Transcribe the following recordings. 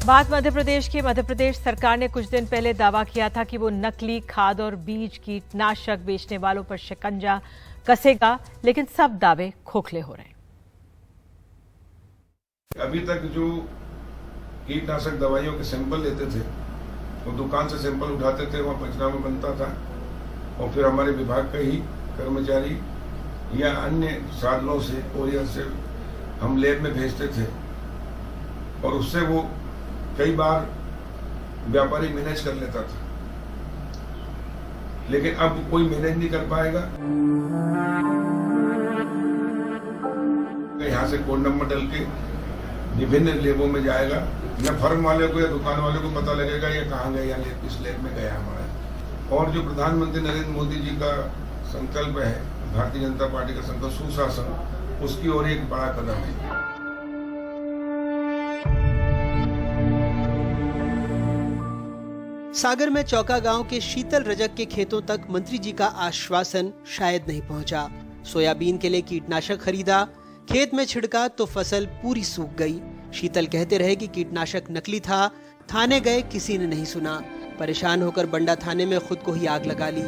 बात मध्य प्रदेश की। मध्य प्रदेश सरकार ने कुछ दिन पहले दावा किया था कि वो नकली खाद और बीज कीटनाशक बेचने वालों पर शिकंजा कसेगा, लेकिन सब दावे खोखले हो रहे हैं। अभी तक जो कीटनाशक दवाइयों के सैंपल लेते थे, वो दुकान से सैंपल उठाते थे, वहाँ पंचनामा बनता था और फिर हमारे विभाग का ही कर्मचारी या अन्य साधनों से कोरियर से हम लैब में भेजते थे और उससे वो कई बार व्यापारी मैनेज कर लेता था, लेकिन अब कोई मैनेज नहीं कर पाएगा। यहाँ से कोड नंबर डल के विभिन्न लेबों में जाएगा, न फर्म वाले को या दुकान वाले को पता लगेगा ये कहाँ गया, इस लेब में गया हमारा। और जो प्रधानमंत्री नरेंद्र मोदी जी का संकल्प है, भारतीय जनता पार्टी का संकल्प सुशासन, उसकी ओर एक बड़ा कदम है। सागर में चौका गांव के शीतल रजक के खेतों तक मंत्री जी का आश्वासन शायद नहीं पहुंचा। सोयाबीन के लिए कीटनाशक खरीदा, खेत में छिड़का तो फसल पूरी सूख गई। शीतल कहते रहे कि कीटनाशक नकली था। थाने गए, किसी ने नहीं सुना। परेशान होकर बंडा थाने में खुद को ही आग लगा ली।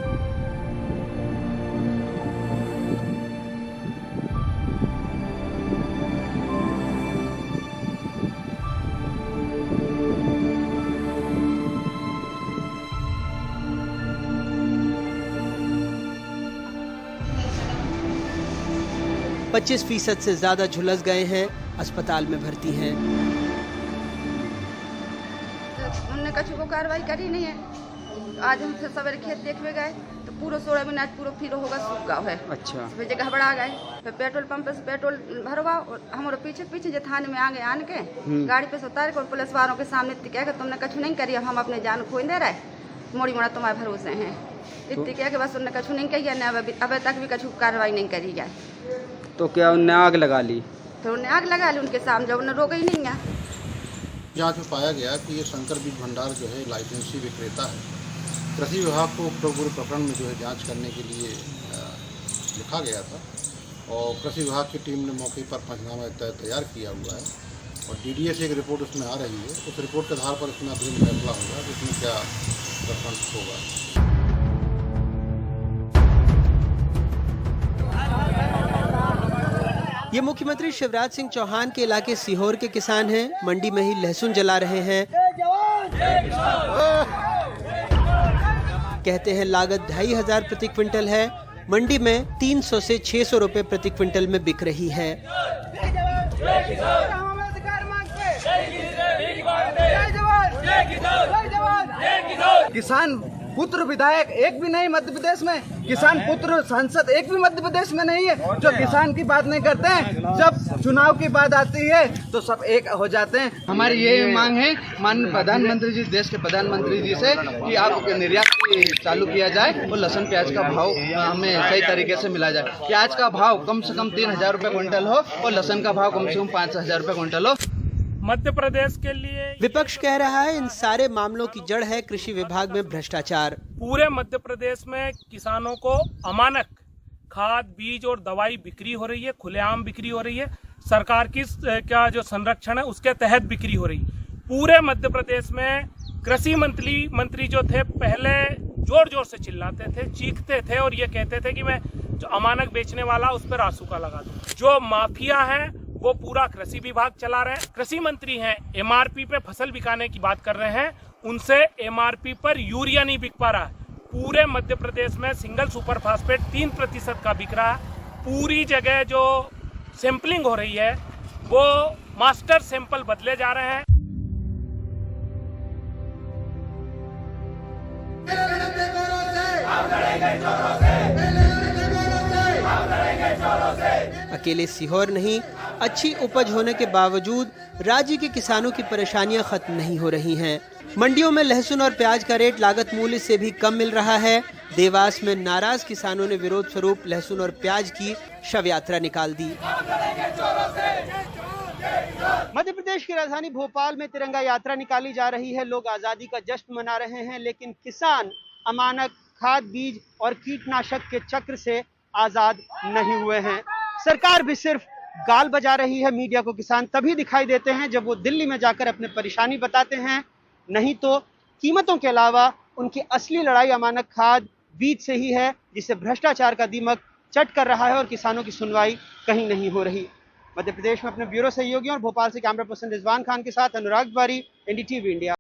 %25 से ज्यादा झुलस गए हैं, अस्पताल में भर्ती हैं। उन्होंने कछु को कार्रवाई करी नहीं है। आज हम सवेरे खेत देखने गए तो पूरा सोयाबीन आज पूरा फिर होगा सूख गया है। अच्छा, फिर जगह घबरा गए, फिर पेट्रोल पंप से पेट्रोल भरवा और हमारे पीछे पीछे जो थाने में आगे आन के गाड़ी पे से उतार और पुलिस वालों के सामने कह के तुमने कछु नहीं करी, हम अपने जान खोई दे रहे, मोड़ी मोड़ा तुम्हारे भरोसे हैं। इतनी कह के बस उन्होंने कछु नहीं कही है, अब तक भी कछु कार्रवाई नहीं करी जाए। तो क्या उन्हें आग लगा ली? तो उन्हें आग लगा ली उनके सामने, जब उन्हें रोका ही नहीं है। जांच में पाया गया कि ये शंकर बीज भंडार जो है लाइसेंसी विक्रेता है। कृषि विभाग को पूरे प्रकरण में जो है जांच करने के लिए लिखा गया था और कृषि विभाग की टीम ने मौके पर पंचनामा तैयार किया हुआ है और डीडीए से एक रिपोर्ट उसमें आ रही है। उस रिपोर्ट के आधार पर इसमें अग्रिम फैसला होगा कि इसमें क्या प्रकरण होगा। ये मुख्यमंत्री शिवराज सिंह चौहान के इलाके सीहोर के किसान हैं। मंडी में ही लहसुन जला रहे हैं। कहते हैं लागत 2500 प्रति क्विंटल है। मंडी में 300 से 600 रुपए प्रति क्विंटल में बिक रही है। किसान पुत्र विधायक एक भी नहीं मध्य प्रदेश में, किसान पुत्र सांसद एक भी मध्य प्रदेश में नहीं है जो किसान की बात नहीं करते हैं। जब चुनाव की बात आती है तो सब एक हो जाते हैं। हमारी ये मांग है माननीय प्रधानमंत्री जी, देश के प्रधानमंत्री जी से कि आप निर्यात चालू किया जाए और लहसुन प्याज का भाव हमें सही तरीके से मिला जाए। प्याज का भाव कम से कम 3000 रुपए क्विंटल हो और लहसुन का भाव कम से कम 5000 रुपए क्विंटल हो। मध्य प्रदेश के लिए विपक्ष कह रहा है इन सारे मामलों की जड़ है कृषि विभाग में भ्रष्टाचार। पूरे मध्य प्रदेश में किसानों को अमानक खाद, बीज और दवाई बिक्री हो रही है, खुलेआम बिक्री हो रही है। सरकार की क्या जो संरक्षण है उसके तहत बिक्री हो रही। पूरे मध्य प्रदेश में कृषि मंत्री जो थे पहले जोर जोर से चिल्लाते थे, चीखते थे और ये कहते थे कि मैं जो अमानक बेचने वाला उस पर आसूका लगा दूं। जो माफिया है वो पूरा कृषि विभाग चला रहे हैं। कृषि मंत्री हैं, एमआरपी पे फसल बिकाने की बात कर रहे हैं, उनसे एमआरपी पर यूरिया नहीं बिक पा रहा है। पूरे मध्य प्रदेश में सिंगल सुपर फास्फेट 3% का बिक रहा है। पूरी जगह जो सैंपलिंग हो रही है वो मास्टर सैंपल बदले जा रहे हैं। अकेले सीहोर नहीं, अच्छी उपज होने के बावजूद राज्य के किसानों की परेशानियां खत्म नहीं हो रही हैं। मंडियों में लहसुन और प्याज का रेट लागत मूल्य से भी कम मिल रहा है। देवास में नाराज किसानों ने विरोध स्वरूप लहसुन और प्याज की शव यात्रा निकाल दी। मध्य प्रदेश की राजधानी भोपाल में तिरंगा यात्रा निकाली जा रही है। लोग आजादी का जश्न मना रहे हैं, लेकिन किसान अमानक खाद, बीज और कीटनाशक के चक्र से आजाद नहीं हुए हैं। सरकार भी सिर्फ गाल बजा रही है मीडिया को किसान तभी दिखाई देते हैं जब वो दिल्ली में जाकर अपने परेशानी बताते हैं, नहीं तो कीमतों के अलावा उनकी असली लड़ाई अमानक खाद बीज से ही है, जिसे भ्रष्टाचार का दीमक चट कर रहा है और किसानों की सुनवाई कहीं नहीं हो रही। मध्य प्रदेश में अपने ब्यूरो सहयोगियों और भोपाल से कैमरा पर्सन रिजवान खान के साथ अनुराग तिवारी, एनडीटीवी इंडिया।